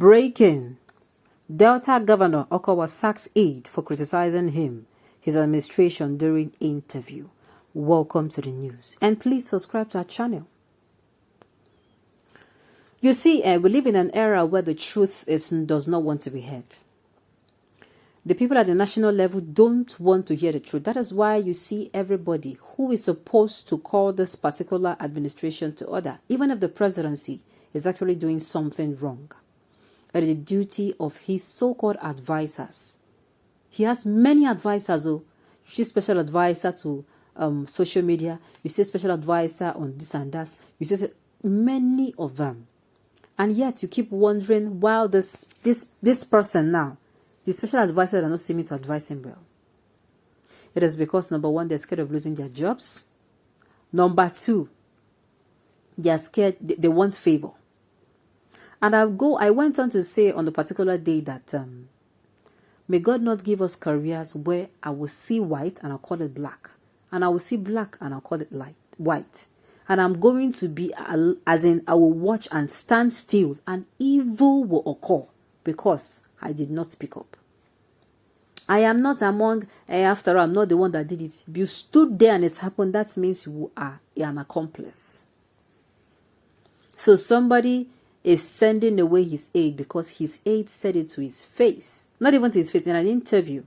Breaking. Delta Governor Okowa sacks aide for criticizing his administration during interview. Welcome to the news. And please subscribe to our channel. You see, we live in an era where the truth does not want to be heard. The people at the national level don't want to hear the truth. That is why you see everybody who is supposed to call this particular administration to order, even if the presidency is actually doing something wrong. It is the duty of his so-called advisors. He has many advisors. You see special advisor to social media. You see special advisor on this and that. You see many of them. And yet you keep wondering, while this person now, the special advisors are not seeming to advise him well. It is because, number one, they're scared of losing their jobs. Number two, they are scared, they want favor. And I went on to say on the particular day that may God not give us careers where I will see white and I'll call it black. And I will see black and I'll call it white. And I'm going to be, as in, I will watch and stand still and evil will occur because I did not speak up. I am not among, after all, I'm not the one that did it. If you stood there and it happened, that means you are an accomplice. So somebody is sending away his aide because his aide said it to his face, not even to his face, in an interview,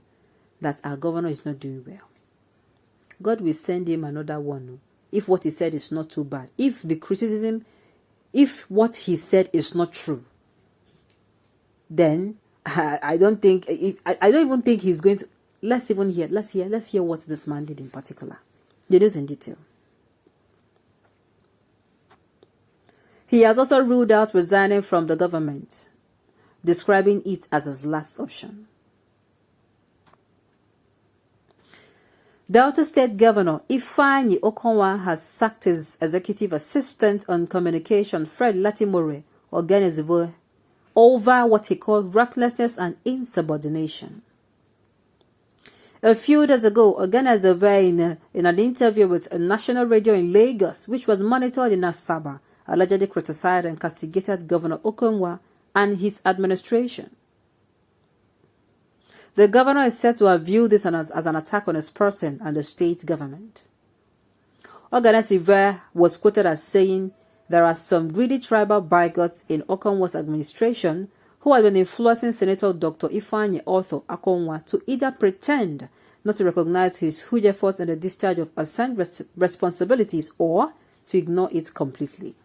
that our governor is not doing well. God will send him another one if what he said is not too bad. If the criticism, if what he said is not true, then I don't even think he's going to. Let's hear what this man did in particular. The news in detail. He has also ruled out resigning from the government, describing it as his last option. Delta State Governor Ifeanyi Okonwa has sacked his executive assistant on communication, Fred Latimore Ogenezebo, over what he called recklessness and insubordination. A few days ago, Ogenezebo, in an interview with a national radio in Lagos, which was monitored in Asaba, allegedly criticized and castigated Governor Okonwa and his administration. The governor is said to have viewed this as an attack on his person and the state government. Ogenezebo was quoted as saying there are some greedy tribal bigots in Okonwa's administration who have been influencing Senator Dr. Ifeanyi Otho Akonwa to either pretend not to recognize his huge efforts in the discharge of assigned responsibilities or to ignore it completely.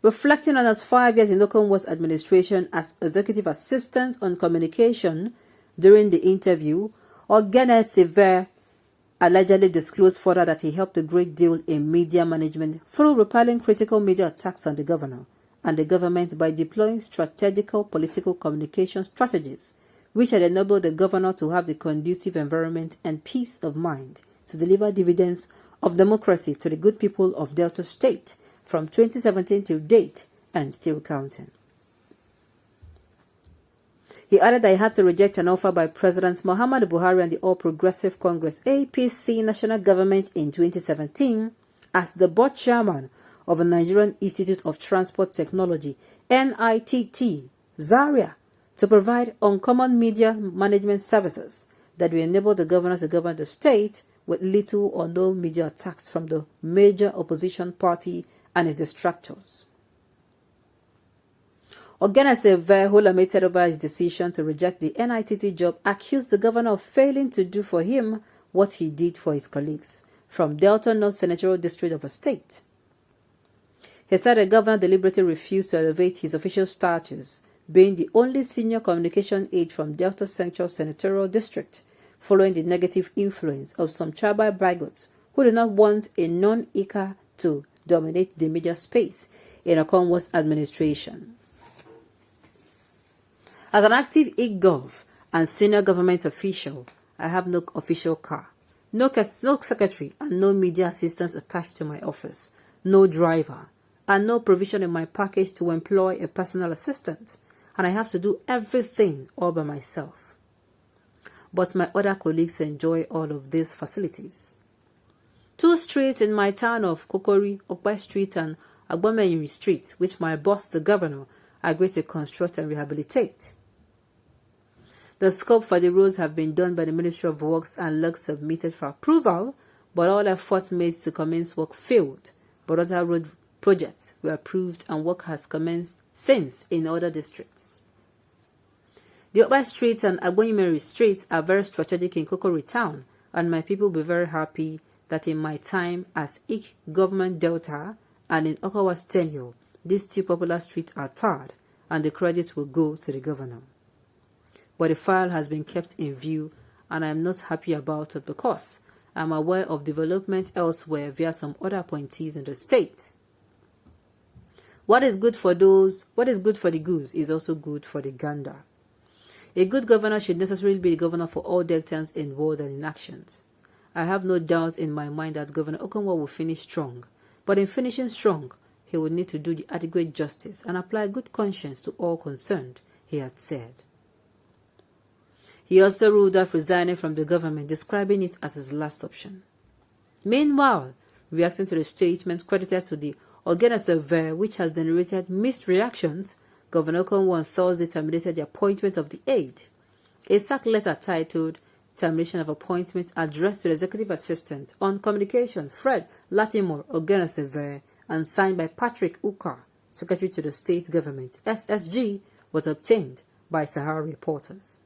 Reflecting on his 5 years in Okonwa's administration as executive assistant on communication during the interview, Ogenezebo allegedly disclosed further that he helped a great deal in media management through repelling critical media attacks on the governor and the government by deploying strategical political communication strategies, which had enabled the governor to have the conducive environment and peace of mind to deliver dividends of democracy to the good people of Delta State from 2017 till date and still counting. He added that he had to reject an offer by President Muhammadu Buhari and the All Progressive Congress APC national government in 2017 as the board chairman of the Nigerian Institute of Transport Technology, NITT, Zaria, to provide uncommon media management services that will enable the governor to govern the state with little or no media attacks from the major opposition party and its distractors. Ogenezebo, who lamented over his decision to reject the NITT job, accused the governor of failing to do for him what he did for his colleagues from Delta North Senatorial District of a state. He said the governor deliberately refused to elevate his official status, being the only senior communication aide from Delta Central Senatorial District, following the negative influence of some tribal bigots who did not want a non-Ika to dominate the media space in Okonwa's administration. As an active e-gov and senior government official, I have no official car, no secretary and no media assistants attached to my office, no driver, and no provision in my package to employ a personal assistant, and I have to do everything all by myself. But my other colleagues enjoy all of these facilities. 2 streets in my town of Kokori, Okwe Street and Agbomenyuri Street, which my boss, the governor, agreed to construct and rehabilitate. The scope for the roads have been done by the Ministry of Works and logs submitted for approval, but all efforts made to commence work failed. But other road projects were approved and work has commenced since in other districts. The Oba Street and Agbonyimeri Streets are very strategic in Kokori Town, and my people will be very happy that in my time as IK Government Delta and in Okawa's tenure, these two popular streets are tarred, and the credit will go to the governor. But the file has been kept in view, and I am not happy about it because I am aware of development elsewhere via some other appointees in the state. What is good for the goose is also good for the gander. A good governor should necessarily be the governor for all Deltans in word and in actions. I have no doubt in my mind that Governor Okonwa will finish strong, but in finishing strong, he will need to do the adequate justice and apply good conscience to all concerned, he had said. He also ruled out resigning from the government, describing it as his last option. Meanwhile, reacting to the statement credited to the Ogena survey, which has generated mixed reactions, Governor Okonwa on Thursday terminated the appointment of the aide. A sack letter titled Termination of Appointment addressed to the Executive Assistant on Communication Fred Latimore Ogena survey and signed by Patrick Uka, Secretary to the State Government, SSG, was obtained by Sahara reporters.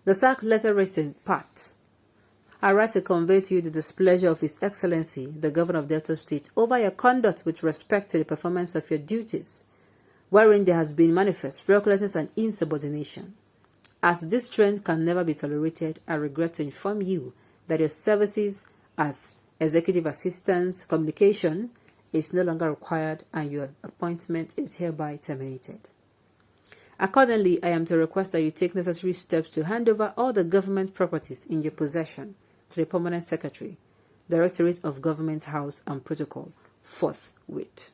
The sack letter reads in part, I write to convey to you the displeasure of His Excellency, the Governor of Delta State, over your conduct with respect to the performance of your duties, wherein there has been manifest recklessness and insubordination. As this trend can never be tolerated, I regret to inform you that your services as Executive Assistant's Communication is no longer required and your appointment is hereby terminated. Accordingly, I am to request that you take necessary steps to hand over all the government properties in your possession to the Permanent Secretary, Directorate of Government House and Protocol, forthwith.